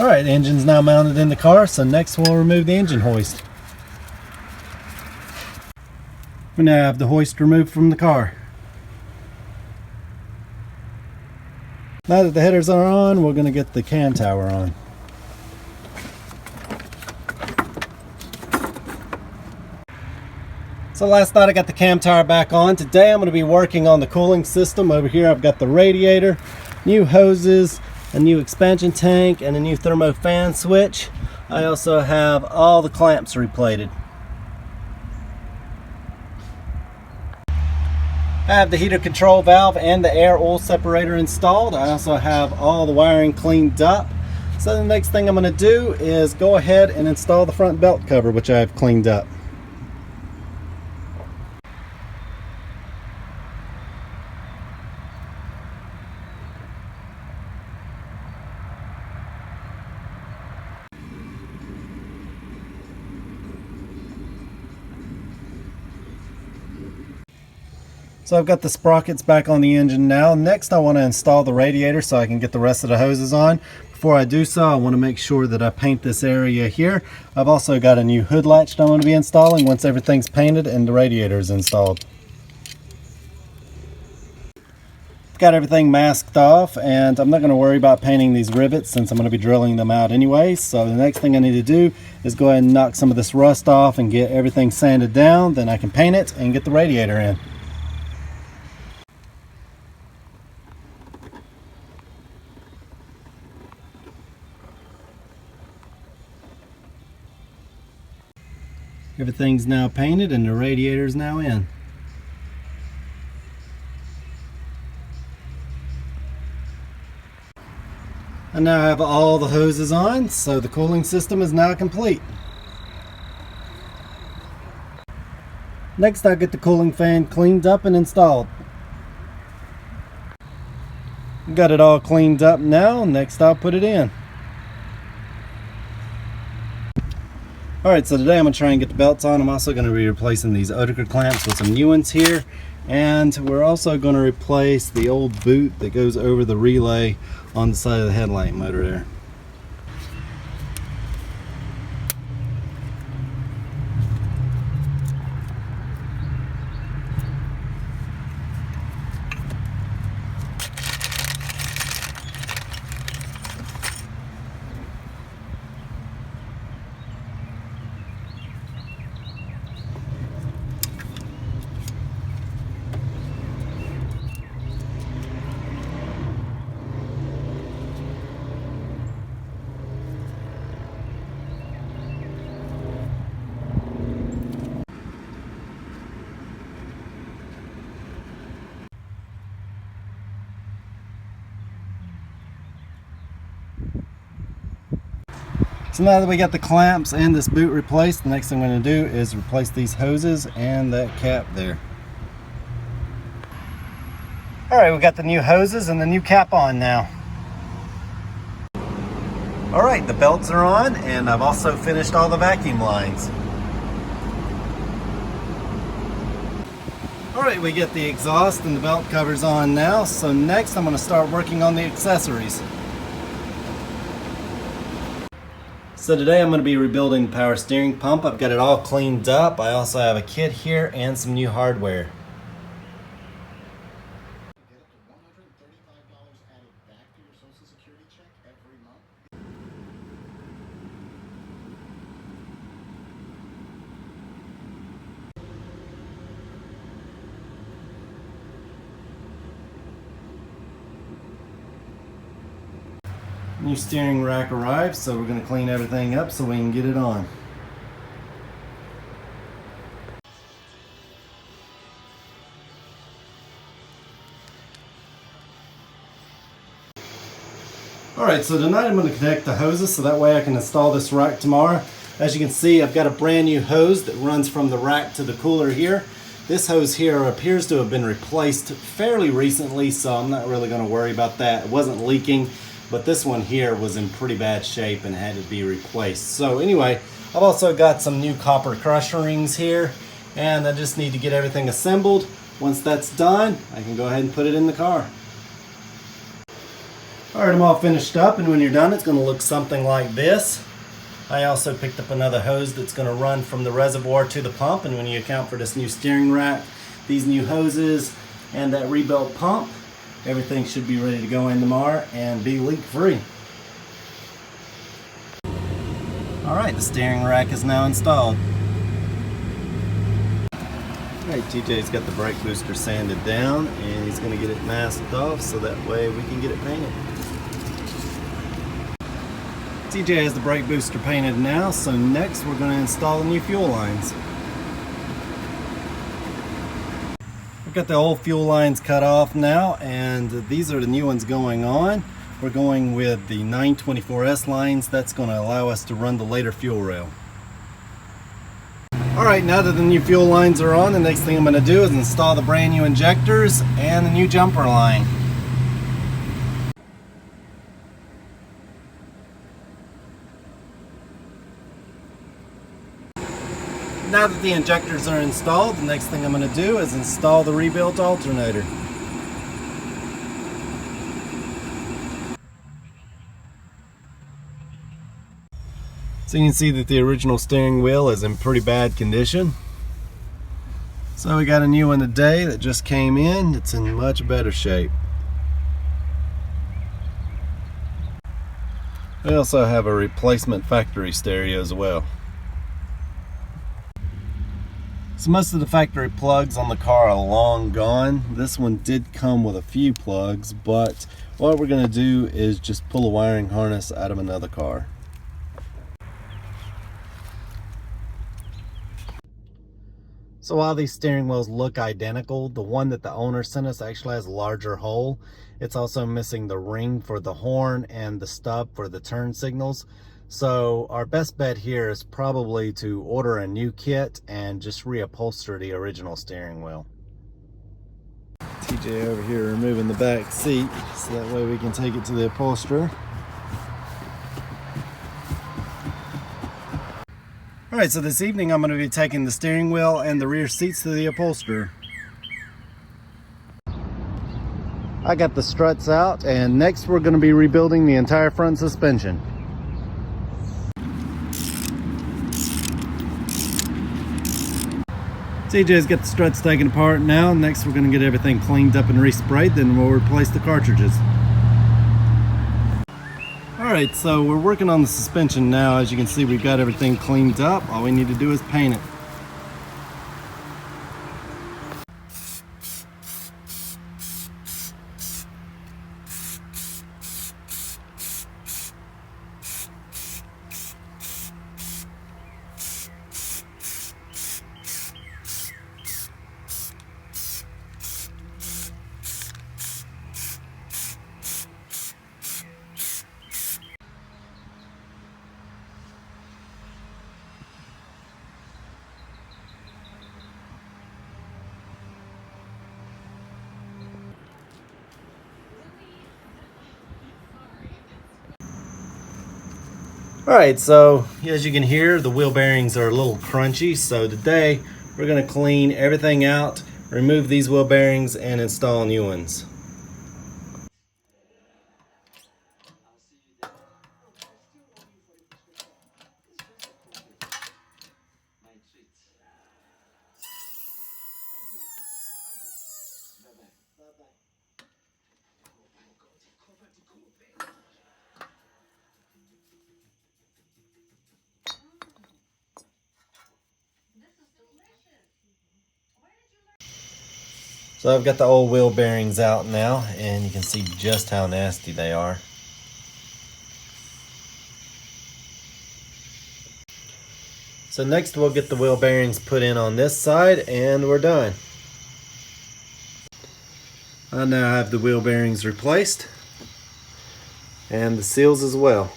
Alright, the engine's now mounted in the car, so next we'll remove the engine hoist. We now have the hoist removed from the car. Now that the headers are on, we're going to get the cam tower on. So last night I got the cam tower back on. Today I'm going to be working on the cooling system. Over here I've got the radiator, new hoses, a new expansion tank, and a new thermo fan switch. I also have all the clamps replated. I have the heater control valve and the air oil separator installed. I also have all the wiring cleaned up. So the next thing I'm going to do is go ahead and install the front belt cover, which I have cleaned up. So I've got the sprockets back on the engine now. Next I want to install the radiator so I can get the rest of the hoses on. Before I do so, I want to make sure that I paint this area here. I've also got a new hood latch that I'm going to be installing once everything's painted and the radiator is installed. Got everything masked off, and I'm not going to worry about painting these rivets since I'm going to be drilling them out anyway. So the next thing I need to do is go ahead and knock some of this rust off and get everything sanded down. Then I can paint it and get the radiator in. Everything's now painted and the radiator is now in. I now have all the hoses on, so the cooling system is now complete. Next I'll get the cooling fan cleaned up and installed. Got it all cleaned up now, next I'll put it in. Alright, so today I'm going to try and get the belts on. I'm also going to be replacing these Oetiker clamps with some new ones here. And we're also going to replace the old boot that goes over the relay on the side of the headlight motor there. So now that we got the clamps and this boot replaced, the next thing I'm going to do is replace these hoses and that cap there. Alright, we got the new hoses and the new cap on now. Alright, the belts are on, and I've also finished all the vacuum lines. Alright, we get the exhaust and the belt covers on now, so next I'm going to start working on the accessories. So today I'm going to be rebuilding the power steering pump. I've got it all cleaned up. I also have a kit here and some new hardware. New steering rack arrived, so we're going to clean everything up so we can get it on. Alright, so tonight I'm going to connect the hoses so that way I can install this rack tomorrow. As you can see, I've got a brand new hose that runs from the rack to the cooler here. This hose here appears to have been replaced fairly recently, so I'm not really going to worry about that. It wasn't leaking, but this one here was in pretty bad shape and had to be replaced. So anyway, I've also got some new copper crusher rings here, and I just need to get everything assembled. Once that's done, I can go ahead and put it in the car. Alright, I'm all finished up, and when you're done it's going to look something like this. I also picked up another hose that's going to run from the reservoir to the pump, and when you account for this new steering rack, these new hoses, and that rebuilt pump, everything should be ready to go in tomorrow and be leak free. Alright, the steering rack is now installed. Alright, TJ's got the brake booster sanded down and he's going to get it masked off so that way we can get it painted. TJ has the brake booster painted now, so next we're going to install the new fuel lines. We've got the old fuel lines cut off now, and these are the new ones going on. We're going with the 924S lines. That's going to allow us to run the later fuel rail. Alright, now that the new fuel lines are on, the next thing I'm going to do is install the brand new injectors and the new jumper line. Now that the injectors are installed, the next thing I'm going to do is install the rebuilt alternator. So you can see that the original steering wheel is in pretty bad condition. So we got a new one today that just came in. It's in much better shape. We also have a replacement factory stereo as well. So most of the factory plugs on the car are long gone. This one did come with a few plugs, but what we're going to do is just pull a wiring harness out of another car. So while these steering wheels look identical, the one that the owner sent us actually has a larger hole. It's also missing the ring for the horn and the stub for the turn signals. So our best bet here is probably to order a new kit and just reupholster the original steering wheel. TJ over here removing the back seat so that way we can take it to the upholsterer. Alright, so this evening I'm going to be taking the steering wheel and the rear seats to the upholsterer. I got the struts out, and next we're going to be rebuilding the entire front suspension. TJ's got the struts taken apart now. Next we're going to get everything cleaned up and resprayed, then we'll replace the cartridges. Alright, so we're working on the suspension now. As you can see, we've got everything cleaned up. All we need to do is paint it. Alright, so as you can hear, the wheel bearings are a little crunchy, so today we're going to clean everything out, remove these wheel bearings, and install new ones. So I've got the old wheel bearings out now, and you can see just how nasty they are. So next we'll get the wheel bearings put in on this side, and we're done. I now have the wheel bearings replaced, and the seals as well.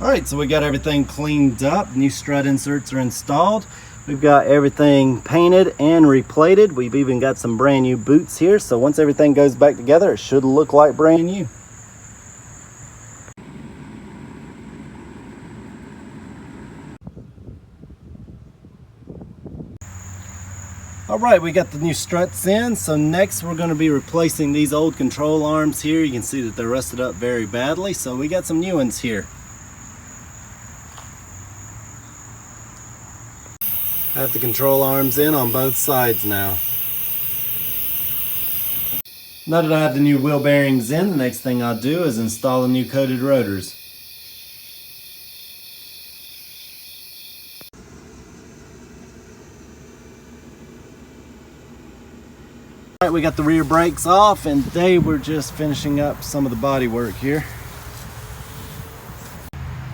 Alright, so we got everything cleaned up. New strut inserts are installed. We've got everything painted and replated. We've even got some brand new boots here. So once everything goes back together, it should look like brand new. Alright, we got the new struts in. So next we're going to be replacing these old control arms here. You can see that they're rusted up very badly. So we got some new ones here. I have the control arms in on both sides now. Now that I have the new wheel bearings in, the next thing I'll do is install the new coated rotors. Alright, we got the rear brakes off, and today we're just finishing up some of the body work here.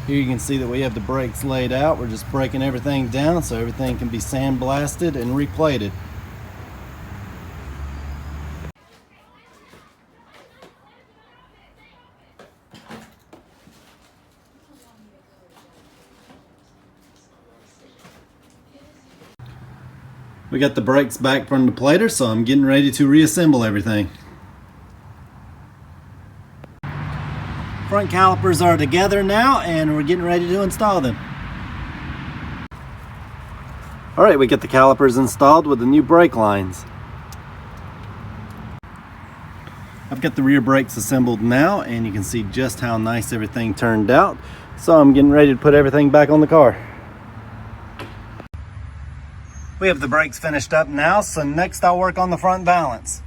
Here you can see that we have the brakes laid out. We're just breaking everything down so everything can be sandblasted and replated. We got the brakes back from the plater, so I'm getting ready to reassemble everything. Front calipers are together now, and we're getting ready to install them. Alright, we get the calipers installed with the new brake lines. I've got the rear brakes assembled now, and you can see just how nice everything turned out. So I'm getting ready to put everything back on the car. We have the brakes finished up now, so next I'll work on the front balance.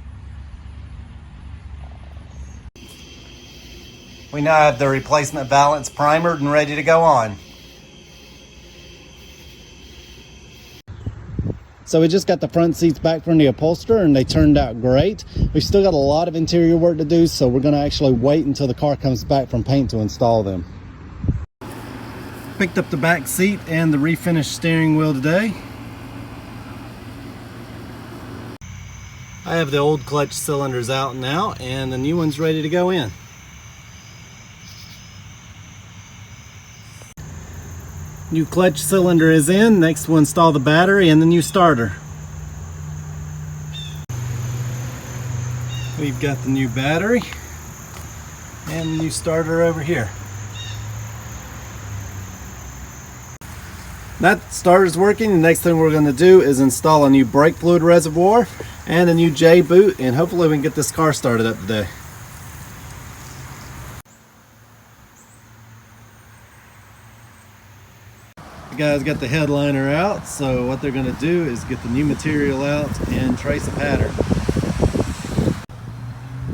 We now have the replacement balance primered and ready to go on. So we just got the front seats back from the upholsterer and they turned out great. We've still got a lot of interior work to do, so we're going to actually wait until the car comes back from paint to install them. Picked up the back seat and the refinished steering wheel today. I have the old clutch cylinders out now and the new one's ready to go in. New clutch cylinder is in. Next we'll install the battery and the new starter. We've got the new battery and the new starter over here. That starter's working. The next thing we're going to do is install a new brake fluid reservoir and a new J boot, and hopefully we can get this car started up today. The guys got the headliner out, so what they're going to do is get the new material out and trace a pattern.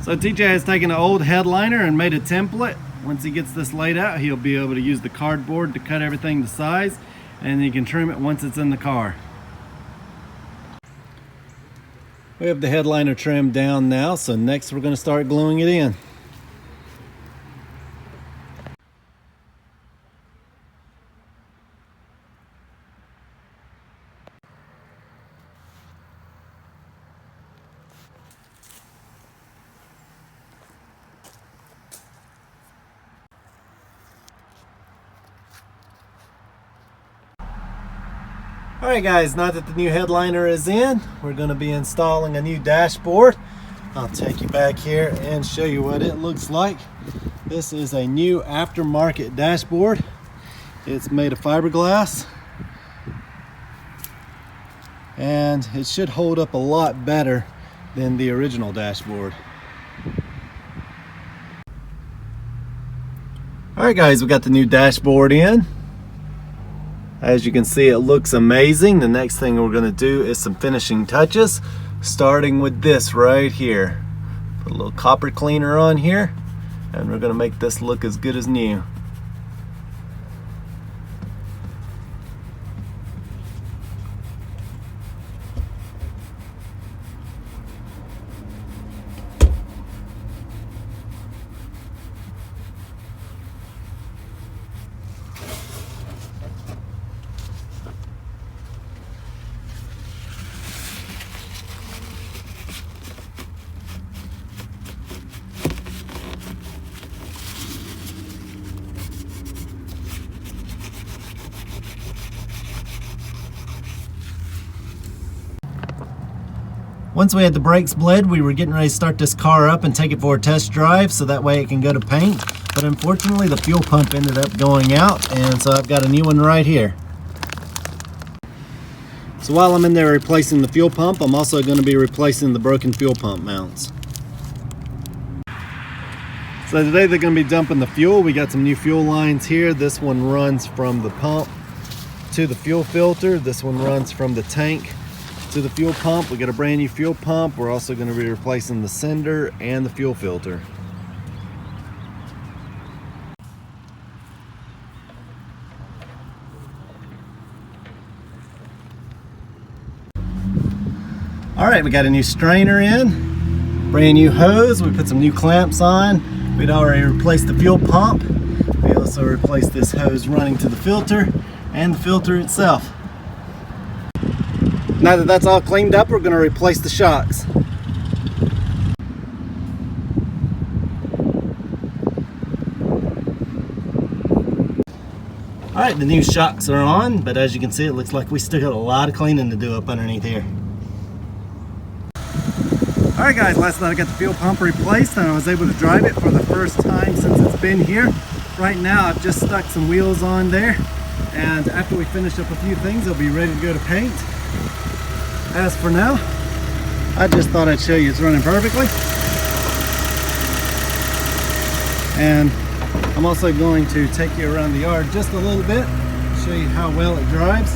So TJ has taken an old headliner and made a template. Once he gets this laid out, he'll be able to use the cardboard to cut everything to size, and he can trim it once it's in the car. We have the headliner trimmed down now, so next we're going to start gluing it in. Alright guys, now that the new headliner is in, we're going to be installing a new dashboard. I'll take you back here and show you what it looks like. This is a new aftermarket dashboard. It's made of fiberglass, and it should hold up a lot better than the original dashboard. Alright guys, we got the new dashboard in. As you can see, it looks amazing. The next thing we're going to do is some finishing touches, starting with this right here. Put a little copper cleaner on here, and we're going to make this look as good as new. Once we had the brakes bled, we were getting ready to start this car up and take it for a test drive so that way it can go to paint. But unfortunately, the fuel pump ended up going out, and so I've got a new one right here. So while I'm in there replacing the fuel pump, I'm also going to be replacing the broken fuel pump mounts. So today they're going to be dumping the fuel. We got some new fuel lines here. This one runs from the pump to the fuel filter. This one runs from the tank to the fuel pump. We got a brand new fuel pump. We're also going to be replacing the sender and the fuel filter. All right, we got a new strainer in, brand new hose. We put some new clamps on. We'd already replaced the fuel pump. We also replaced this hose running to the filter and the filter itself. Now that that's all cleaned up, we're going to replace the shocks. All right, the new shocks are on, but as you can see, it looks like we still got a lot of cleaning to do up underneath here. All right guys, last night I got the fuel pump replaced and I was able to drive it for the first time since it's been here. Right now I've just stuck some wheels on there, and after we finish up a few things, it'll be ready to go to paint. As for now, I just thought I'd show you it's running perfectly. And I'm also going to take you around the yard just a little bit, show you how well it drives.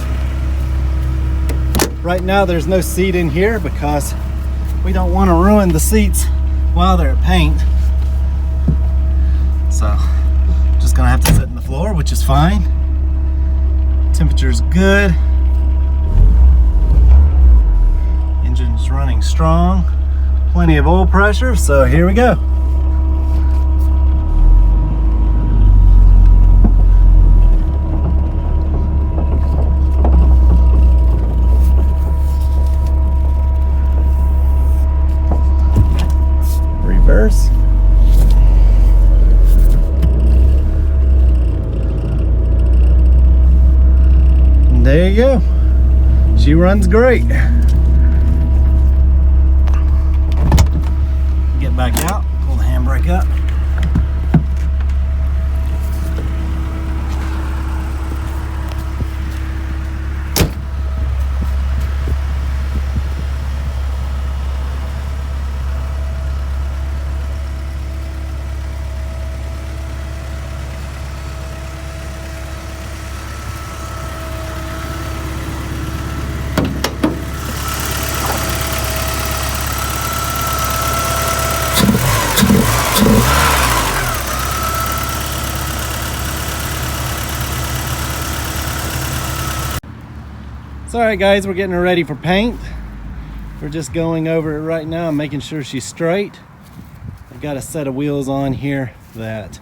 Right now there's no seat in here because we don't want to ruin the seats while they're at paint. So, just gonna have to sit in the floor, which is fine. Temperature's good. Engine's running strong. Plenty of oil pressure, so here we go. Reverse. And there you go. She runs great. Get back out, pull the handbrake up. It's alright guys, we're getting her ready for paint. We're just going over it right now and making sure she's straight. I've got a set of wheels on here that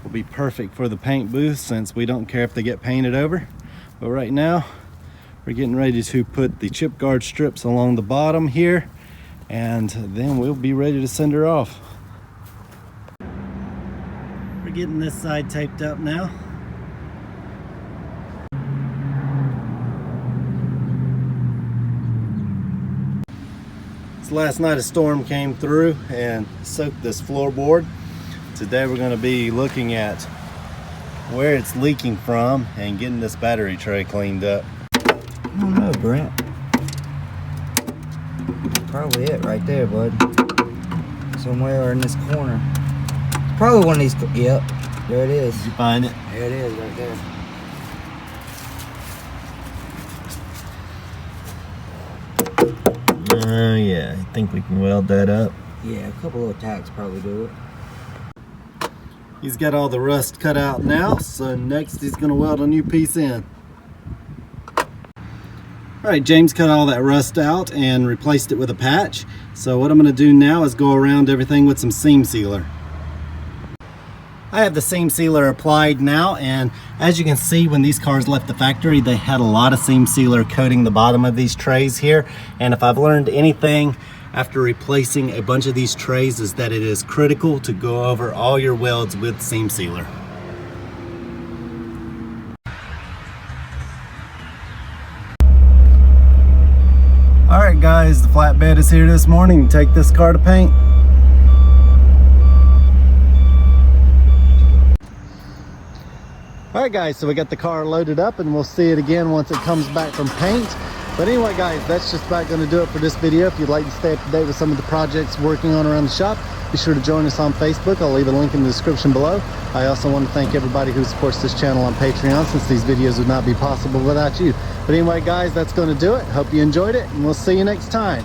will be perfect for the paint booth since we don't care if they get painted over. But right now, we're getting ready to put the chip guard strips along the bottom here, and then we'll be ready to send her off. We're getting this side taped up now. Last night a storm came through and soaked this floorboard. Today we're going to be looking at where it's leaking from and getting this battery tray cleaned up. I don't know, Brent. Probably it right there, bud. Somewhere in this corner. Probably one of these. Yep, there it is. Did you find it? There it is, right there. Yeah, I think we can weld that up. Yeah, a couple of tacks probably do it. He's got all the rust cut out now, so next he's going to weld a new piece in. Alright, James cut all that rust out and replaced it with a patch. So what I'm going to do now is go around everything with some seam sealer. I have the seam sealer applied now, and as you can see, when these cars left the factory, they had a lot of seam sealer coating the bottom of these trays here. And if I've learned anything after replacing a bunch of these trays, is that it is critical to go over all your welds with seam sealer. All right, guys, the flatbed is here this morning to take this car to paint. All right, guys, so we got the car loaded up and we'll see it again once it comes back from paint. But anyway, guys, that's just about going to do it for this video. If you'd like to stay up to date with some of the projects working on around the shop, be sure to join us on Facebook. I'll leave a link in the description below. I also want to thank everybody who supports this channel on Patreon, since these videos would not be possible without you. But anyway, guys, that's going to do it. Hope you enjoyed it, and we'll see you next time.